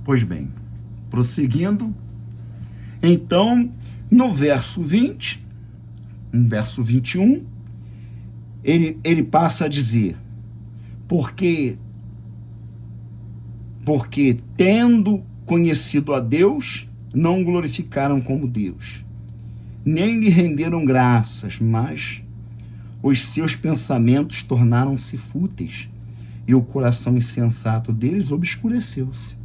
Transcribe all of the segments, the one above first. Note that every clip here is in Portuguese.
Pois bem, prosseguindo, então, no verso 20, no verso 21, ele passa a dizer, porque tendo conhecido a Deus, não o glorificaram como Deus, nem lhe renderam graças, mas os seus pensamentos tornaram-se fúteis, e o coração insensato deles obscureceu-se.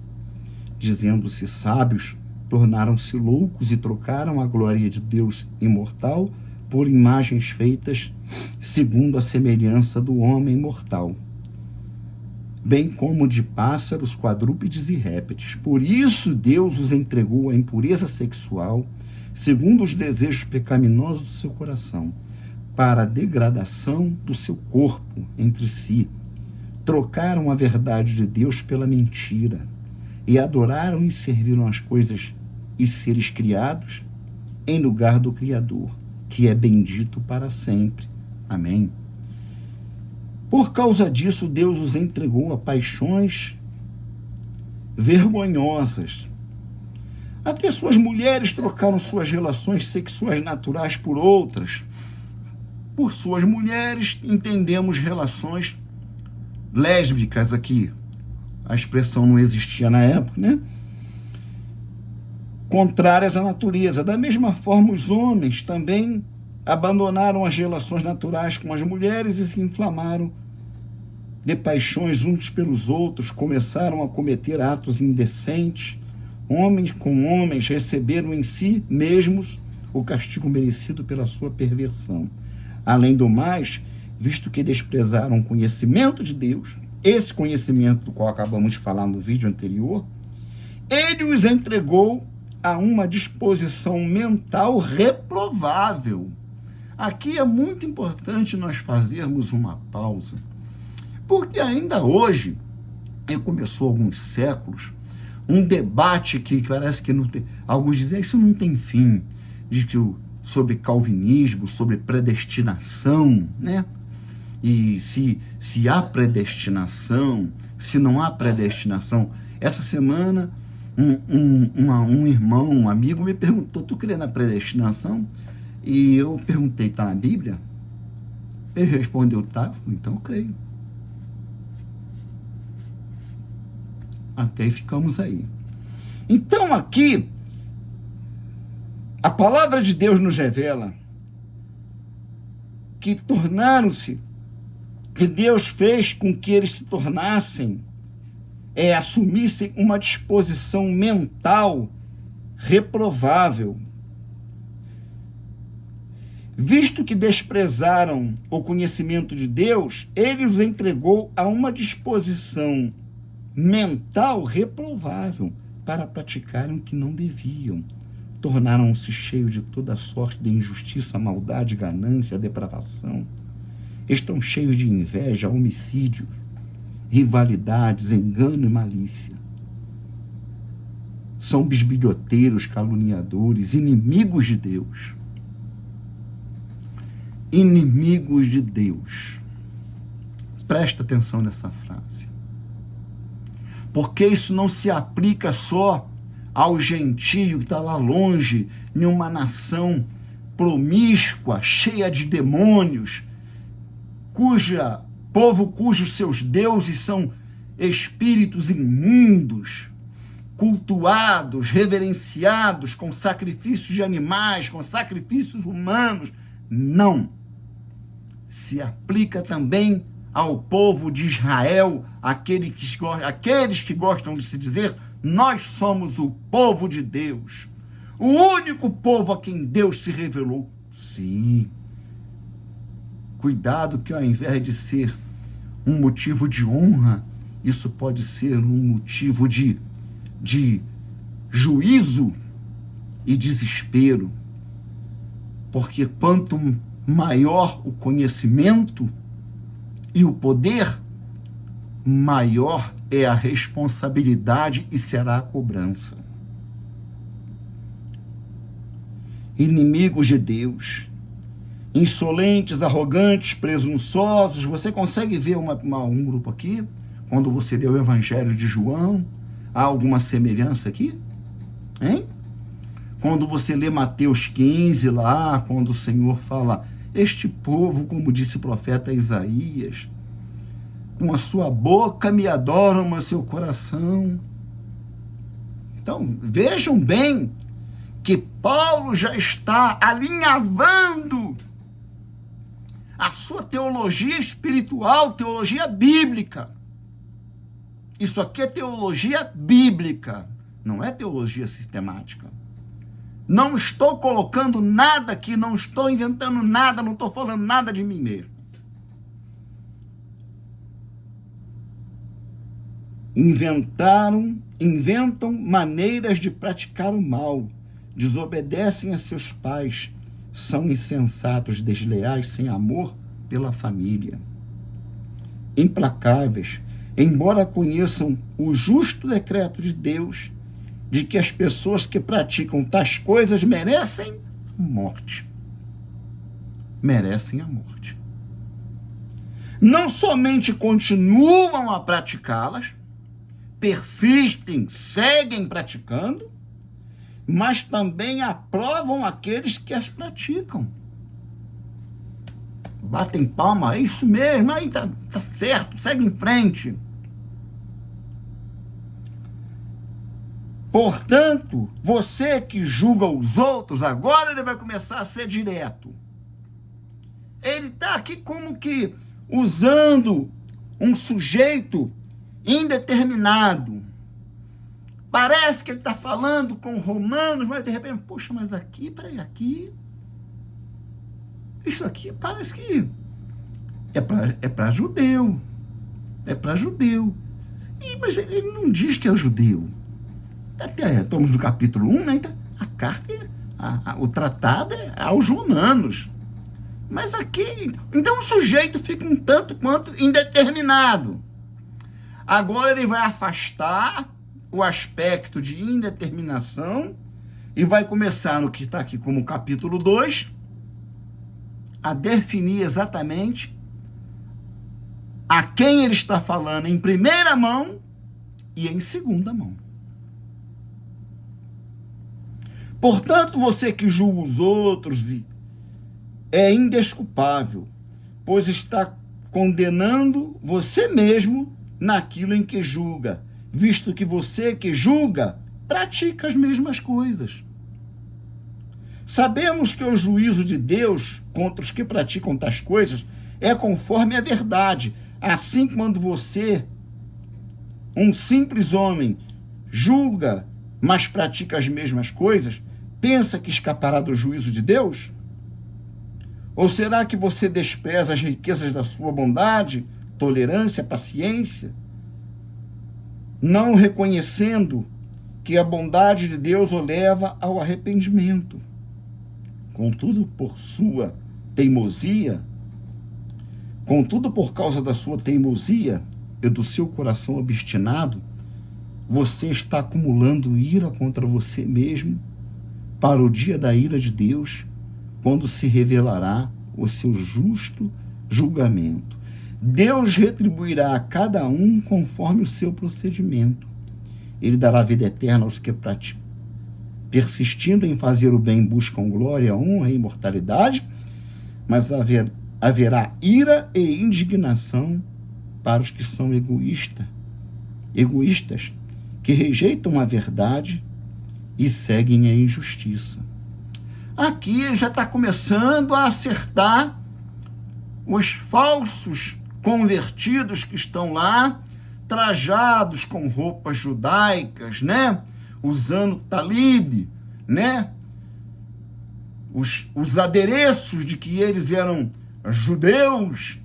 Dizendo-se sábios, tornaram-se loucos e trocaram a glória de Deus imortal por imagens feitas segundo a semelhança do homem mortal, bem como de pássaros, quadrúpedes e répteis. Por isso Deus os entregou à impureza sexual, segundo os desejos pecaminosos do seu coração, para a degradação do seu corpo entre si. Trocaram a verdade de Deus pela mentira, e adoraram e serviram as coisas e seres criados em lugar do Criador, que é bendito para sempre. Amém. Por causa disso, Deus os entregou a paixões vergonhosas. Até suas mulheres trocaram suas relações sexuais naturais por outras. Por suas mulheres, entendemos relações lésbicas aqui. A expressão não existia na época, né? Contrárias à natureza. Da mesma forma, os homens também abandonaram as relações naturais com as mulheres e se inflamaram de paixões uns pelos outros, começaram a cometer atos indecentes. Homens com homens receberam em si mesmos o castigo merecido pela sua perversão. Além do mais, visto que desprezaram o conhecimento de Deus, esse conhecimento do qual acabamos de falar no vídeo anterior, ele os entregou a uma disposição mental reprovável. Aqui é muito importante nós fazermos uma pausa, porque ainda hoje, e começou há alguns séculos, um debate que parece que não tem, alguns dizem que isso não tem fim, sobre calvinismo, sobre predestinação, né? E se há predestinação, se não há predestinação. Essa semana, um irmão, um amigo me perguntou, tu crê na predestinação? E eu perguntei, tá na Bíblia? Ele respondeu, tá, então eu creio. Até aí ficamos aí. Então aqui, a palavra de Deus nos revela que Deus fez com que eles se tornassem, assumissem uma disposição mental reprovável. Visto que desprezaram o conhecimento de Deus, ele os entregou a uma disposição mental reprovável para praticarem o que não deviam. Tornaram-se cheios de toda sorte de injustiça, maldade, ganância, depravação. Estão cheios de inveja, homicídio, rivalidades, engano e malícia. São bisbilhoteiros, caluniadores, inimigos de Deus. Inimigos de Deus. Presta atenção nessa frase. Porque isso não se aplica só ao gentio que está lá longe, em uma nação promíscua, cheia de demônios, cujos seus deuses são espíritos imundos, cultuados, reverenciados com sacrifícios de animais, com sacrifícios humanos. Não. Se aplica também ao povo de Israel, aqueles que gostam de se dizer, nós somos o povo de Deus, o único povo a quem Deus se revelou. Sim. Cuidado que ao invés de ser um motivo de honra, isso pode ser um motivo de juízo e desespero. Porque quanto maior o conhecimento e o poder, maior é a responsabilidade e será a cobrança. Inimigos de Deus, insolentes, arrogantes, presunçosos. Você consegue ver um grupo aqui, quando você lê o Evangelho de João, Há alguma semelhança aqui? Hein? Quando você lê Mateus 15 lá, quando o Senhor fala, este povo, como disse o profeta Isaías, com a sua boca me adoram, mas seu coração. Então, vejam bem que Paulo já está alinhavando a sua teologia espiritual, teologia bíblica. Isso aqui é teologia bíblica, não é teologia sistemática. Não estou colocando nada aqui, não estou inventando nada, não estou falando nada de mim mesmo. Inventam maneiras de praticar o mal, desobedecem a seus pais, são insensatos, desleais, sem amor pela família. Implacáveis, embora conheçam o justo decreto de Deus, de que as pessoas que praticam tais coisas merecem morte. Merecem a morte. Não somente continuam a praticá-las, persistem, seguem praticando, mas também aprovam aqueles que as praticam. Batem palma, é isso mesmo, aí tá certo, segue em frente. Portanto, você que julga os outros, agora ele vai começar a ser direto. Ele está aqui como que usando um sujeito indeterminado. Parece que ele está falando com romanos, mas de repente, poxa, mas aqui, peraí, aqui, isso aqui parece que é para judeu. É para judeu. Mas ele não diz que é judeu. Até estamos no capítulo 1, né? Então, a carta, o tratado é aos romanos. Mas aqui, então o sujeito fica um tanto quanto indeterminado. Agora ele vai afastar o aspecto de indeterminação e vai começar no que está aqui como capítulo 2, a definir exatamente a quem ele está falando em primeira mão e em segunda mão. Portanto, você que julga os outros é indesculpável, pois está condenando você mesmo naquilo em que julga, visto que você que julga pratica as mesmas coisas. Sabemos que o juízo de Deus contra os que praticam tais coisas é conforme a verdade. Assim, quando você, um simples homem, julga, mas pratica as mesmas coisas, pensa que escapará do juízo de Deus? Ou será que você despreza as riquezas da sua bondade, tolerância, paciência, não reconhecendo que a bondade de Deus o leva ao arrependimento? Contudo, por causa da sua teimosia e do seu coração obstinado, você está acumulando ira contra você mesmo para o dia da ira de Deus, quando se revelará o seu justo julgamento. Deus retribuirá a cada um conforme o seu procedimento. Ele dará vida eterna aos que praticam. Persistindo em fazer o bem, buscam glória, honra e imortalidade, mas haverá ira e indignação para os que são egoístas, que rejeitam a verdade e seguem a injustiça. Aqui ele já está começando a acertar os falsos convertidos que estão lá, trajados com roupas judaicas, né? Usando talide, né? Os adereços de que eles eram judeus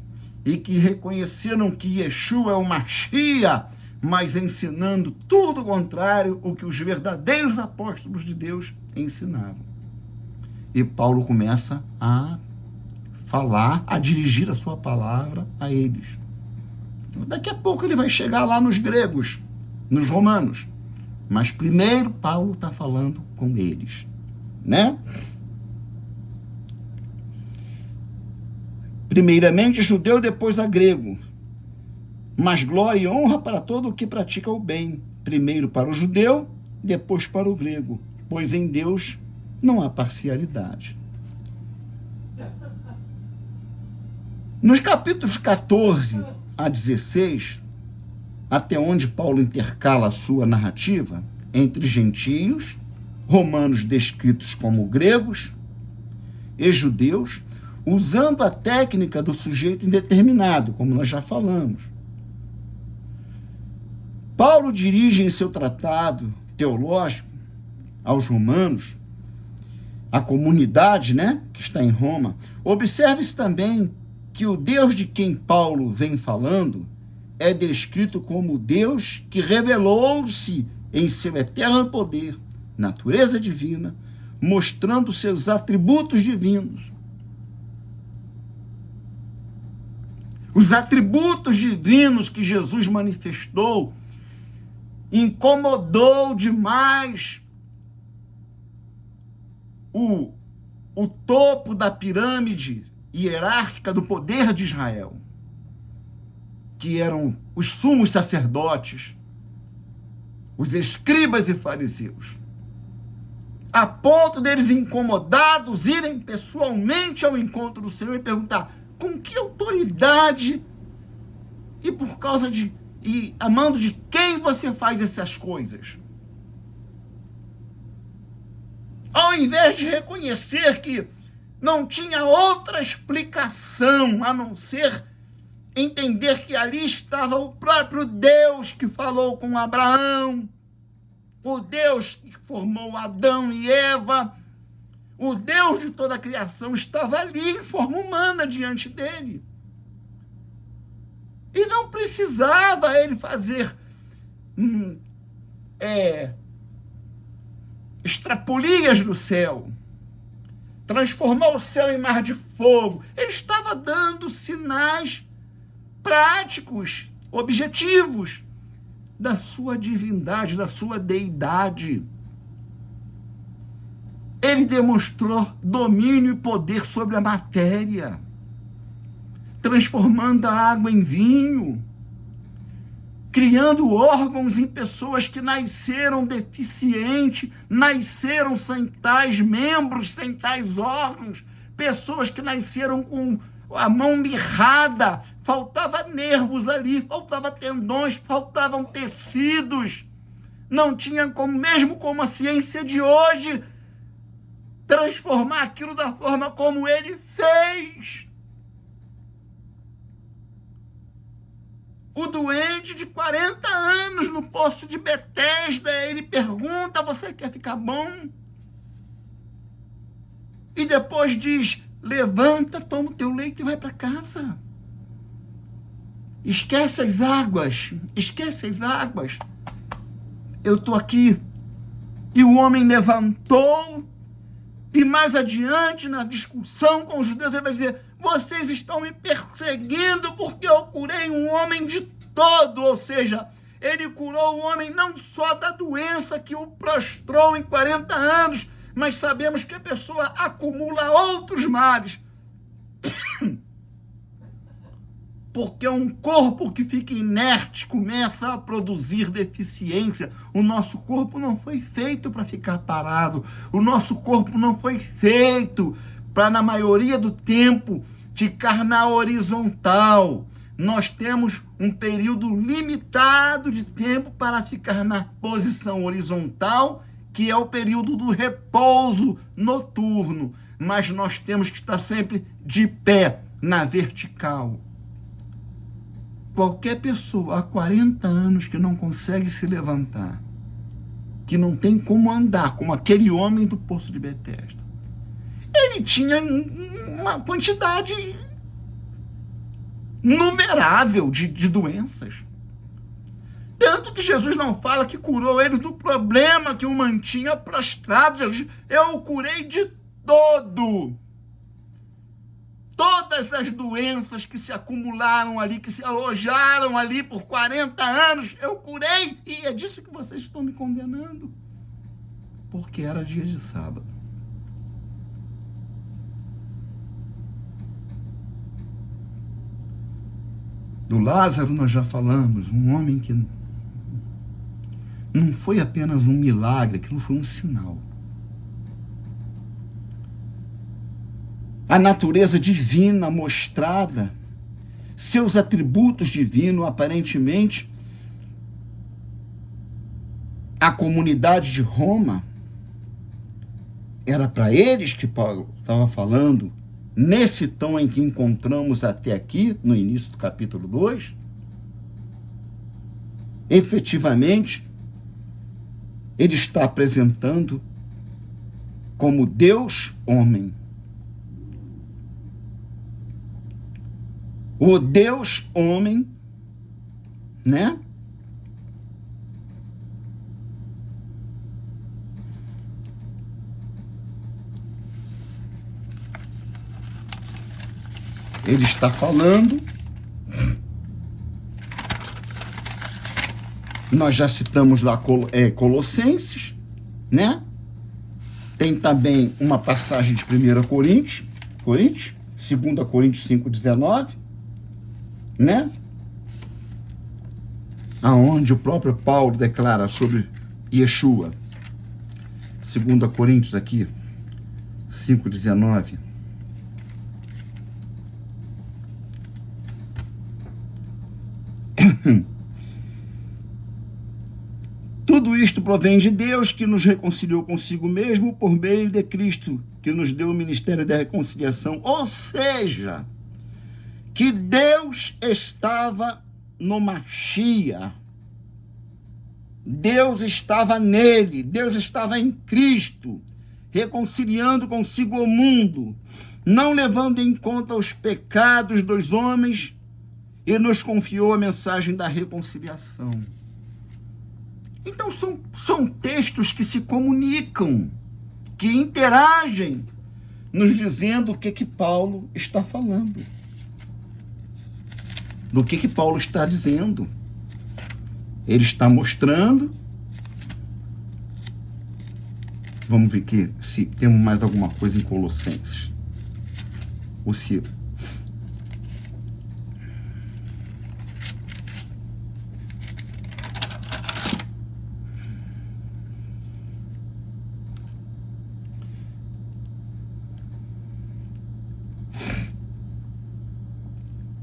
e que reconheceram que Yeshua é o Mashiach, mas ensinando tudo o contrário o que os verdadeiros apóstolos de Deus ensinavam. E Paulo começa a falar, a dirigir a sua palavra a eles. Daqui a pouco ele vai chegar lá nos gregos, nos romanos. Mas primeiro Paulo está falando com eles, né? Primeiramente judeu, depois a grego. Mas glória e honra para todo o que pratica o bem, primeiro para o judeu, depois para o grego, pois em Deus não há parcialidade. Nos capítulos 14 a 16, até onde Paulo intercala a sua narrativa entre gentios, romanos descritos como gregos e judeus, usando a técnica do sujeito indeterminado, como nós já falamos. Paulo dirige em seu tratado teológico aos romanos, a comunidade, que está em Roma. Observe-se também que o Deus de quem Paulo vem falando é descrito como o Deus que revelou-se em seu eterno poder, natureza divina, mostrando seus atributos divinos. Os atributos divinos que Jesus manifestou incomodou demais o topo da pirâmide hierárquica do poder de Israel, que eram os sumos sacerdotes, os escribas e fariseus, a ponto deles, incomodados, irem pessoalmente ao encontro do Senhor e perguntar: com que autoridade e por causa de e a mando de quem você faz essas coisas? Ao invés de reconhecer que não tinha outra explicação a não ser entender que ali estava o próprio Deus que falou com Abraão, o Deus que formou Adão e Eva, o Deus de toda a criação estava ali em forma humana diante dele. E não precisava ele fazer extrapolias do céu, transformar o céu em mar de fogo. Ele estava dando sinais práticos, objetivos da sua divindade, da sua deidade. Ele demonstrou domínio e poder sobre a matéria, transformando a água em vinho, criando órgãos em pessoas que nasceram deficientes, nasceram sem tais membros, sem tais órgãos, pessoas que nasceram com a mão mirrada, faltava nervos ali, faltava tendões, faltavam tecidos, não tinha como, mesmo como a ciência de hoje, transformar aquilo da forma como ele fez. O doente de 40 anos no poço de Betesda, ele pergunta: você quer ficar bom? E depois diz: levanta, toma o teu leito e vai para casa. Esquece as águas, esquece as águas. Eu estou aqui. E o homem levantou, e mais adiante, na discussão com os judeus, ele vai dizer: vocês estão me perseguindo porque eu curei um homem de todo. Ou seja, ele curou o homem não só da doença que o prostrou em 40 anos, mas sabemos que a pessoa acumula outros males. Porque um corpo que fica inerte começa a produzir deficiência. O nosso corpo não foi feito para ficar parado. O nosso corpo não foi feito para, na maioria do tempo, ficar na horizontal. Nós temos um período limitado de tempo para ficar na posição horizontal, que é o período do repouso noturno. Mas nós temos que estar sempre de pé, na vertical. Qualquer pessoa há 40 anos que não consegue se levantar, que não tem como andar, como aquele homem do poço de Betesda, ele tinha uma quantidade numerável de doenças. Tanto que Jesus não fala que curou ele do problema que o mantinha prostrado. Jesus: eu o curei de todo. Todas as doenças que se acumularam ali, que se alojaram ali por 40 anos, eu curei. E é disso que vocês estão me condenando. Porque era dia de sábado. Do Lázaro nós já falamos, um homem que não foi apenas um milagre, aquilo foi um sinal. A natureza divina mostrada, seus atributos divinos, aparentemente, a comunidade de Roma, era para eles que Paulo estava falando, nesse tom em que encontramos até aqui, no início do capítulo 2, efetivamente, ele está apresentando como Deus homem. O Deus homem, né? Ele está falando, nós já citamos lá Colossenses, né? Tem também uma passagem de 1 Coríntios, 2 Coríntios 5,19, né? Aonde o próprio Paulo declara sobre Yeshua. 2 Coríntios aqui, 5,19. Tudo isto provém de Deus, que nos reconciliou consigo mesmo por meio de Cristo, que nos deu o ministério da reconciliação. Ou seja, que Deus estava no Machia. Deus estava nele, Deus estava em Cristo, reconciliando consigo o mundo, não levando em conta os pecados dos homens, e nos confiou a mensagem da reconciliação. Então são textos que se comunicam, que interagem, nos dizendo o que Paulo está falando. Do que Paulo está dizendo. Ele está mostrando. Vamos ver aqui se temos mais alguma coisa em Colossenses. Ou se...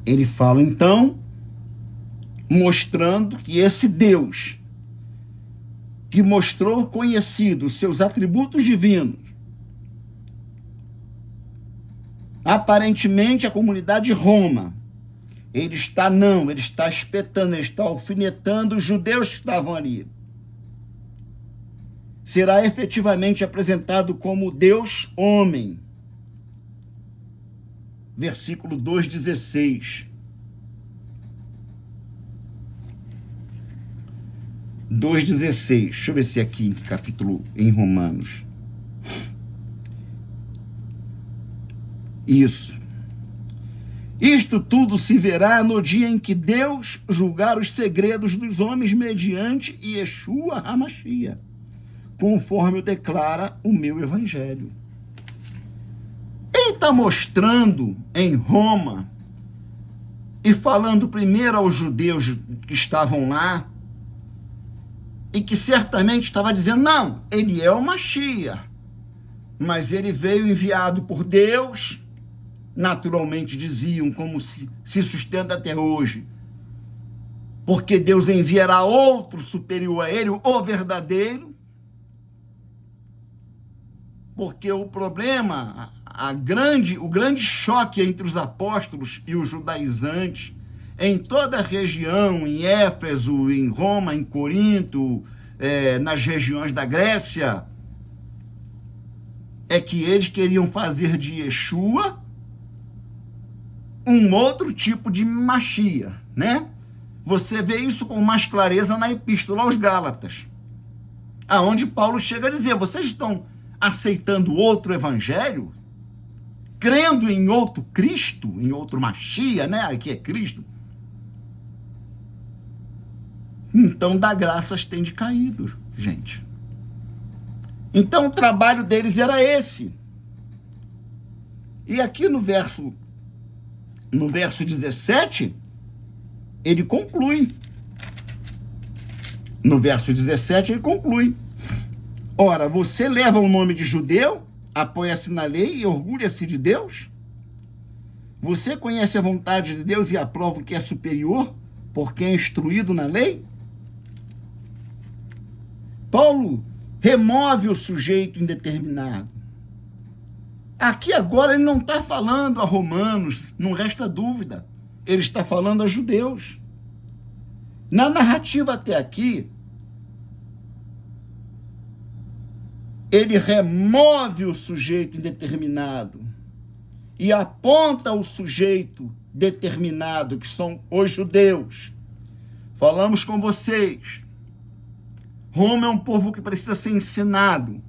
Ele fala, então, mostrando que esse Deus, que mostrou conhecido os seus atributos divinos, aparentemente a comunidade de Roma, ele está espetando, ele está alfinetando os judeus que estavam ali. Será efetivamente apresentado como Deus homem. Versículo 2,16. 2,16. Deixa eu ver se é aqui, capítulo em Romanos. Isso. Isto tudo se verá no dia em que Deus julgar os segredos dos homens mediante Yeshua HaMashiach, conforme declara o meu evangelho. Ele está mostrando em Roma e falando primeiro aos judeus que estavam lá e que certamente estava dizendo, não, ele é o Mashiach, mas ele veio enviado por Deus, naturalmente diziam, como se sustenta até hoje, porque Deus enviará outro superior a ele, o verdadeiro, porque o problema... O grande choque entre os apóstolos e os judaizantes, em toda a região, em Éfeso, em Roma, em Corinto, nas regiões da Grécia, é que eles queriam fazer de Yeshua um outro tipo de Mashiach, né? Você vê isso com mais clareza na Epístola aos Gálatas, aonde Paulo chega a dizer, vocês estão aceitando outro evangelho? Crendo em outro Cristo, em outro Mashiach, né? Que é Cristo. Então, da graças tem de caído, gente. Então, o trabalho deles era esse. E aqui no verso 17, ele conclui. No verso 17 ele conclui: ora, você leva o nome de judeu, apoia-se na lei e orgulha-se de Deus? Você conhece a vontade de Deus e aprova o que é superior, porque é instruído na lei? Paulo remove o sujeito indeterminado. Aqui agora ele não está falando a romanos, não resta dúvida. Ele está falando a judeus. Na narrativa até aqui, ele remove o sujeito indeterminado e aponta o sujeito determinado, que são os judeus. Falamos com vocês. Roma é um povo que precisa ser ensinado.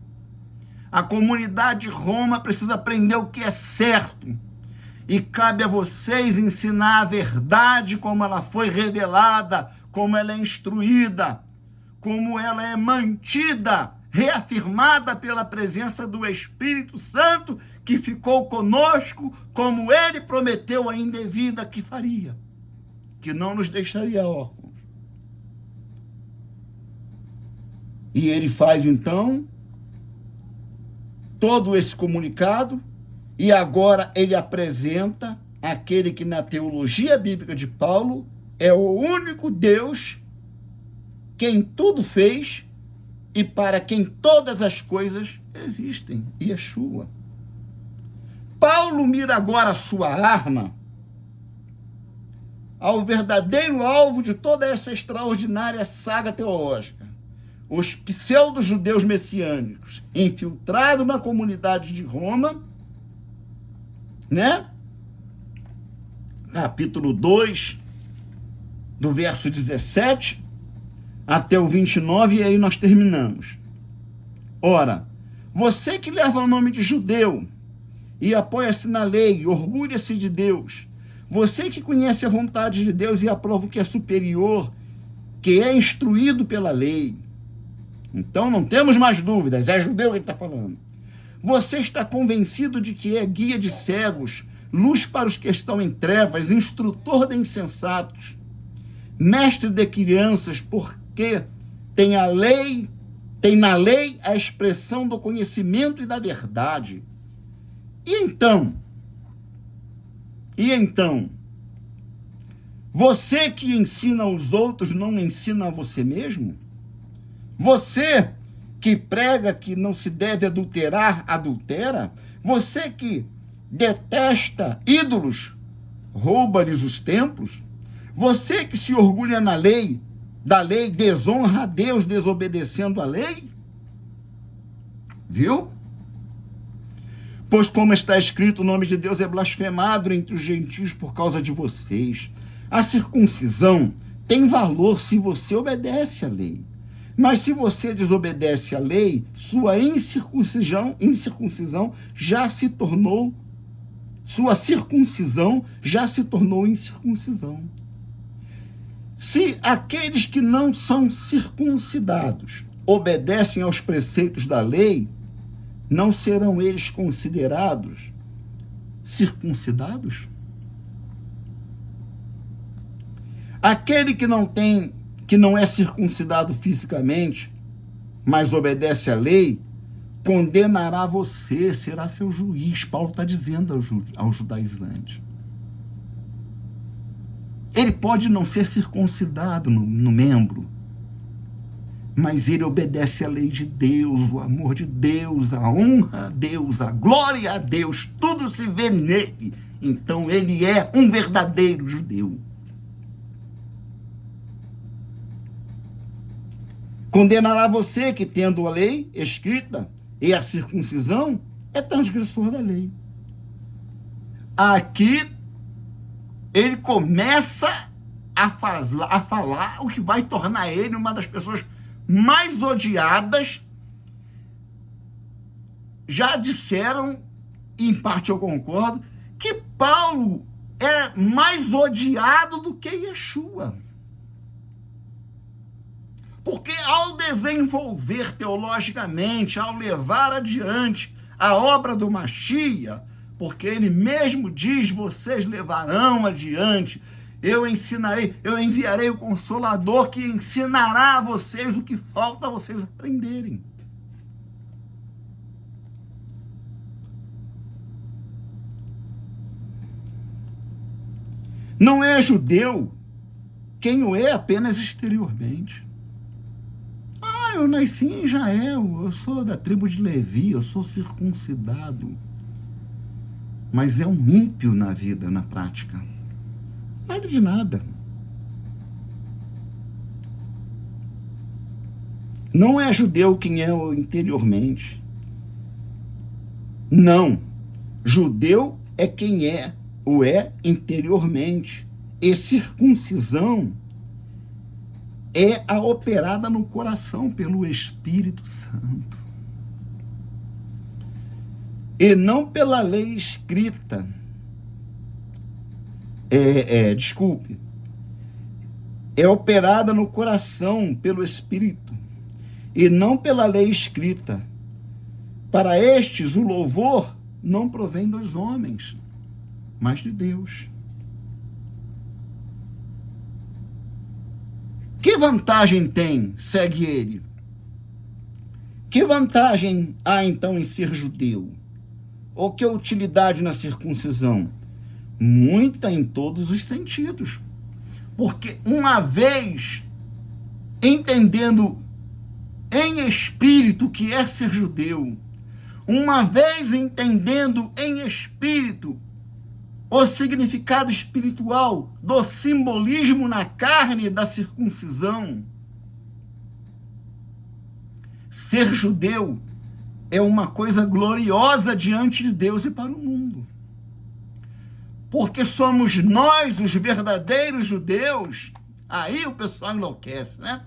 A comunidade de Roma precisa aprender o que é certo. E cabe a vocês ensinar a verdade como ela foi revelada, como ela é instruída, como ela é mantida, reafirmada pela presença do Espírito Santo, que ficou conosco, como ele prometeu ainda em vida que faria, que não nos deixaria órfãos. E ele faz, então, todo esse comunicado, e agora ele apresenta aquele que na teologia bíblica de Paulo é o único Deus, quem tudo fez e para quem todas as coisas existem, Yeshua. Paulo mira agora a sua arma ao verdadeiro alvo de toda essa extraordinária saga teológica. Os pseudo-judeus messiânicos infiltrados na comunidade de Roma, né? Capítulo 2, do verso 17 até o 29, e aí nós terminamos. Ora, você que leva o nome de judeu e apoia-se na lei, orgulha-se de Deus, você que conhece a vontade de Deus e aprova o que é superior, que é instruído pela lei, então não temos mais dúvidas, é judeu que ele está falando. Você está convencido de que é guia de cegos, luz para os que estão em trevas, instrutor de insensatos, mestre de crianças, porque tem na lei a expressão do conhecimento e da verdade. E então, você que ensina aos outros não ensina a você mesmo? Você que prega que não se deve adulterar, adultera? Você que detesta ídolos, rouba-lhes os templos? Você que se orgulha da lei, desonra a Deus desobedecendo a lei? Viu? Pois como está escrito, o nome de Deus é blasfemado entre os gentios por causa de vocês. A circuncisão tem valor se você obedece à lei. Mas se você desobedece à lei, sua circuncisão já se tornou incircuncisão. Se aqueles que não são circuncidados obedecem aos preceitos da lei, não serão eles considerados circuncidados? Aquele que não é circuncidado fisicamente, mas obedece à lei, condenará você, será seu juiz. Paulo está dizendo aos judaizantes. Ele pode não ser circuncidado no membro, mas ele obedece à lei de Deus, o amor de Deus, a honra a Deus, a glória a Deus, tudo se vê nele. Então ele é um verdadeiro judeu. Condenará você que, tendo a lei escrita e a circuncisão, é transgressor da lei. Aqui ele começa a falar o que vai tornar ele uma das pessoas mais odiadas. Já disseram, e em parte eu concordo, que Paulo é mais odiado do que Yeshua. Porque ao desenvolver teologicamente, ao levar adiante a obra do Machia, porque ele mesmo diz, vocês levarão adiante, eu enviarei o Consolador que ensinará a vocês o que falta a vocês aprenderem. Não é judeu quem o é apenas exteriormente. Eu nasci em Israel, eu sou da tribo de Levi, eu sou circuncidado. Mas é um ímpio na vida, na prática. Nada de nada. Não é judeu quem é interiormente. Não. Judeu é quem o é interiormente. E circuncisão é a operada no coração pelo Espírito Santo. E não pela lei escrita. Desculpe. É operada no coração pelo Espírito. E não pela lei escrita. Para estes, o louvor não provém dos homens, mas de Deus. Que vantagem tem, segue ele? Que vantagem há então em ser judeu? Ou que utilidade na circuncisão? Muita em todos os sentidos. Porque uma vez entendendo em espírito o que é ser judeu, uma vez entendendo em espírito o significado espiritual do simbolismo na carne da circuncisão, ser judeu é uma coisa gloriosa diante de Deus e para o mundo. Porque somos nós, os verdadeiros judeus. Aí o pessoal enlouquece, né?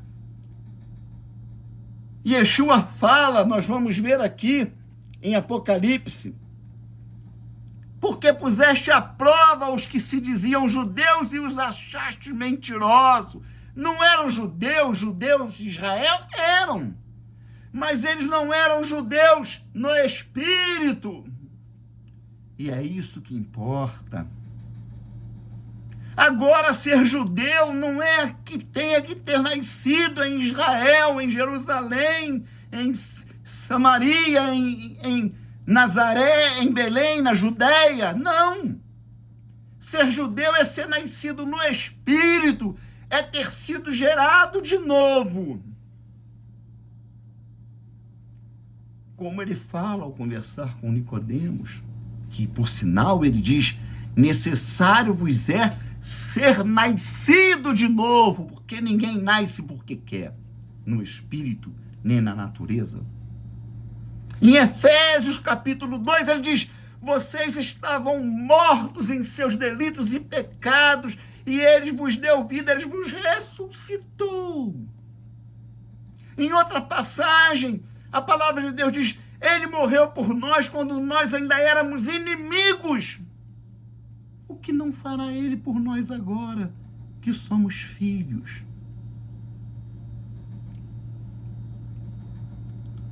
Yeshua fala, nós vamos ver aqui em Apocalipse, porque puseste à prova os que se diziam judeus e os achaste mentirosos. Não eram judeus de Israel? Eram. Mas eles não eram judeus no espírito. E é isso que importa. Agora, ser judeu não é que tenha que ter nascido em Israel, em Jerusalém, em Samaria, em Nazaré, em Belém, na Judéia. Não. Ser judeu é ser nascido no Espírito, é ter sido gerado de novo. Como ele fala ao conversar com Nicodemos, que por sinal ele diz, necessário vos é ser nascido de novo, porque ninguém nasce porque quer, no Espírito, nem na natureza. Em Efésios capítulo 2, ele diz, vocês estavam mortos em seus delitos e pecados, e ele vos deu vida, ele vos ressuscitou. Em outra passagem, a palavra de Deus diz, ele morreu por nós quando nós ainda éramos inimigos. O que não fará ele por nós agora, que somos filhos?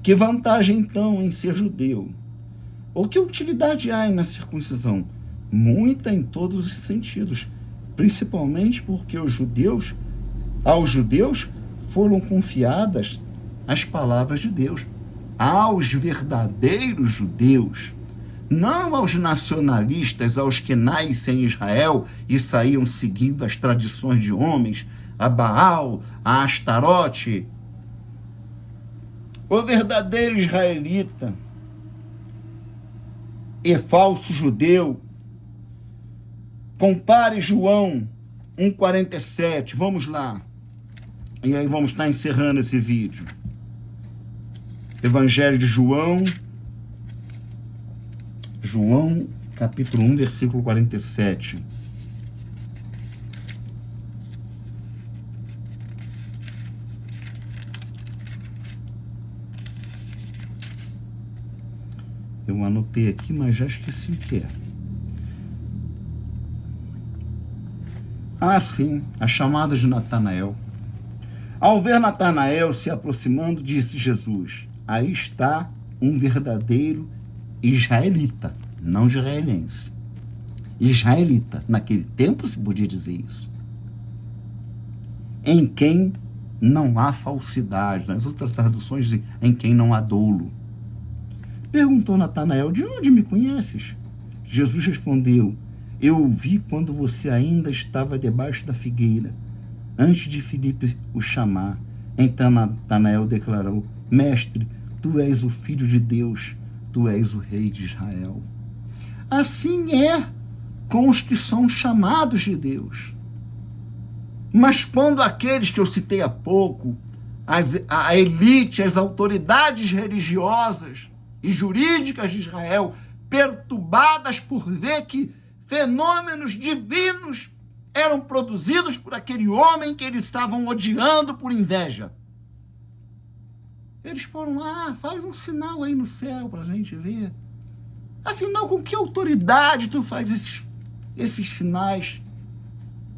Que vantagem, então, em ser judeu? Ou que utilidade há na circuncisão? Muita em todos os sentidos, principalmente porque aos judeus foram confiadas as palavras de Deus, aos verdadeiros judeus, não aos nacionalistas, aos que nascem em Israel e saíam seguindo as tradições de homens, a Baal, a Astarote. O verdadeiro israelita e falso judeu. Compare João 1,47. Vamos lá. E aí vamos estar encerrando esse vídeo. Evangelho de João, capítulo 1, versículo 47. Eu anotei aqui, mas já esqueci o que é. Ah, sim, a chamada de Natanael. Ao ver Natanael se aproximando, disse Jesus, aí está um verdadeiro israelita, não israelense. Israelita, naquele tempo se podia dizer isso. em quem não há falsidade. Nas outras traduções dizem, em quem não há dolo. Perguntou Natanael, de onde me conheces? Jesus respondeu, eu o vi quando você ainda estava debaixo da figueira, antes de Filipe o chamar. Então Natanael declarou, mestre, tu és o Filho de Deus, tu és o Rei de Israel. Assim é com os que são chamados de Deus. Mas quando aqueles que eu citei há pouco, a elite, as autoridades religiosas e jurídicas de Israel, perturbadas por ver que fenômenos divinos eram produzidos por aquele homem que eles estavam odiando por inveja. Eles foram lá, faz um sinal aí no céu para a gente ver. Afinal, com que autoridade tu faz esses sinais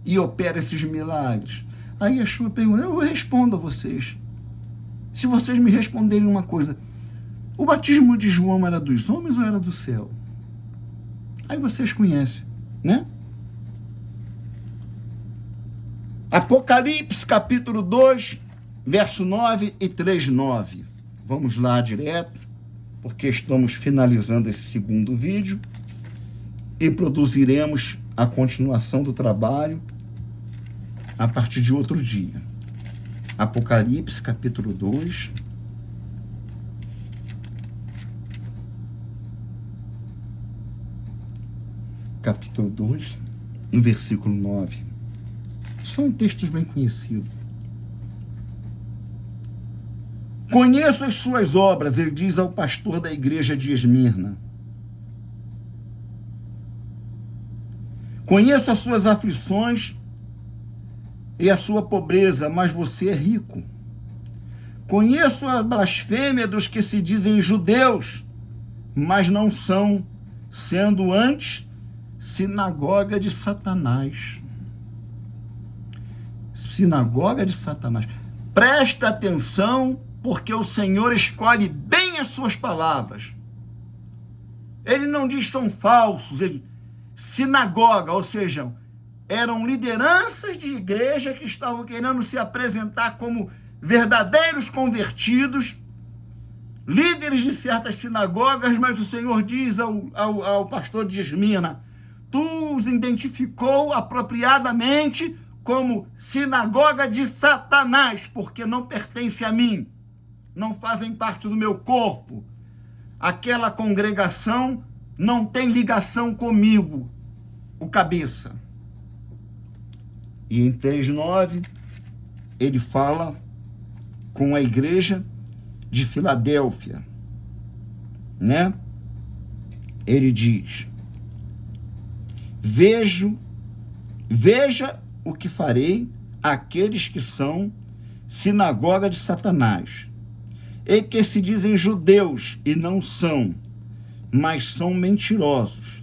e opera esses milagres? Aí Yeshua pergunta, eu respondo a vocês. Se vocês me responderem uma coisa, o batismo de João era dos homens ou era do céu? Aí vocês conhecem, né? Apocalipse, capítulo 2, verso 9 e 3:9. Vamos lá direto, porque estamos finalizando esse segundo vídeo e produziremos a continuação do trabalho a partir de outro dia. Apocalipse, capítulo 2. Capítulo 2, no versículo 9. São textos bem conhecidos. Conheço as suas obras, ele diz ao pastor da igreja de Esmirna. Conheço as suas aflições e a sua pobreza, mas você é rico. Conheço a blasfêmia dos que se dizem judeus, mas não são, sendo antes sinagoga de Satanás. Sinagoga de Satanás. Presta atenção, porque o Senhor escolhe bem as suas palavras. Ele não diz são falsos, ele sinagoga, ou seja, eram lideranças de igreja que estavam querendo se apresentar como verdadeiros convertidos, líderes de certas sinagogas, mas o Senhor diz ao pastor de Esmirna, tu os identificou apropriadamente como sinagoga de Satanás, porque não pertence a mim, não fazem parte do meu corpo. Aquela congregação não tem ligação comigo, o cabeça. E em 3:9, ele fala com a igreja de Filadélfia, né? Ele diz, veja o que farei àqueles que são sinagoga de Satanás, e que se dizem judeus e não são, mas são mentirosos.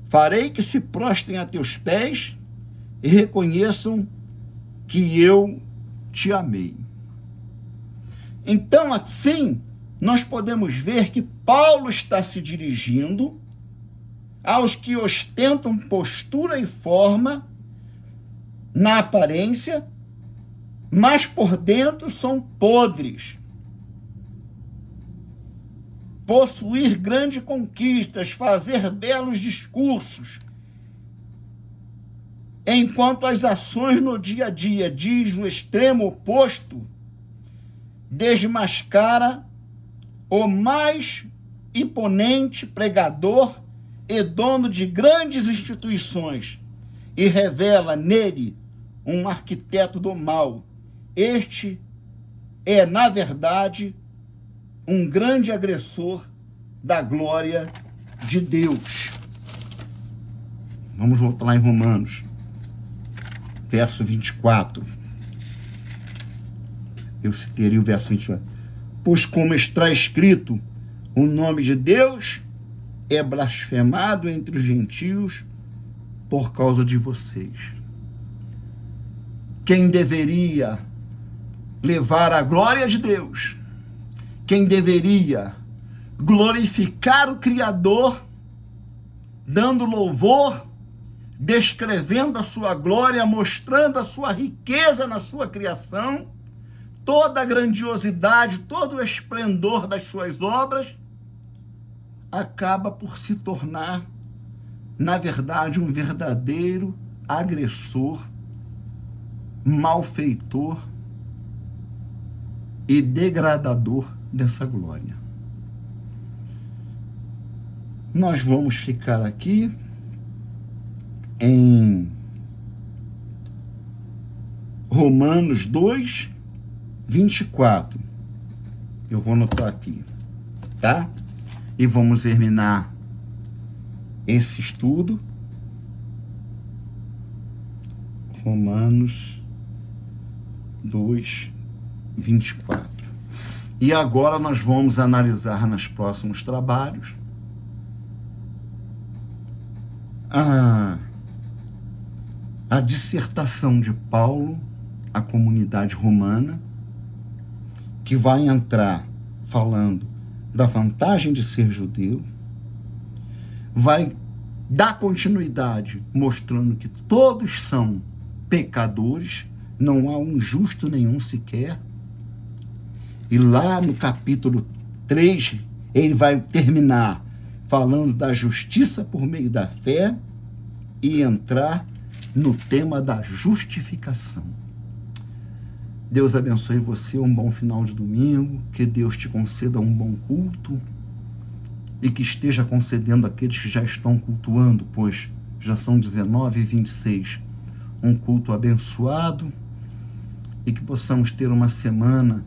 Farei que se prostrem a teus pés e reconheçam que eu te amei. Então, assim, nós podemos ver que Paulo está se dirigindo aos que ostentam postura e forma na aparência, mas por dentro são podres. Possuir grandes conquistas, fazer belos discursos, enquanto as ações no dia a dia, diz o extremo oposto, desmascara o mais imponente pregador e dono de grandes instituições e revela nele um arquiteto do mal. Este é, na verdade, um grande agressor da glória de Deus. Vamos voltar lá em Romanos, verso 24. Eu citei o verso 24. Pois como está escrito, o nome de Deus é blasfemado entre os gentios por causa de vocês. Quem deveria levar a glória de Deus, quem deveria glorificar o Criador, dando louvor, descrevendo a sua glória, mostrando a sua riqueza na sua criação, toda a grandiosidade, todo o esplendor das suas obras, acaba por se tornar, na verdade, um verdadeiro agressor, malfeitor e degradador dessa glória. Nós vamos ficar aqui em Romanos 2, 24. Eu vou anotar aqui, tá? E vamos terminar esse estudo. Romanos 2, 24. E agora nós vamos analisar nos próximos trabalhos a dissertação de Paulo à comunidade romana, que vai entrar falando da vantagem de ser judeu, vai dar continuidade mostrando que todos são pecadores, não há um justo nenhum sequer. E lá no capítulo 3, ele vai terminar falando da justiça por meio da fé e entrar no tema da justificação. Deus abençoe você, um bom final de domingo, que Deus te conceda um bom culto e que esteja concedendo àqueles que já estão cultuando, pois já são 19h26, um culto abençoado, e que possamos ter uma semana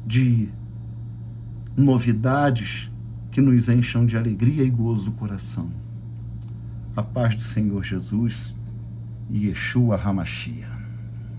de novidades que nos encham de alegria e gozo do coração. A paz do Senhor Jesus e Yeshua HaMashiach.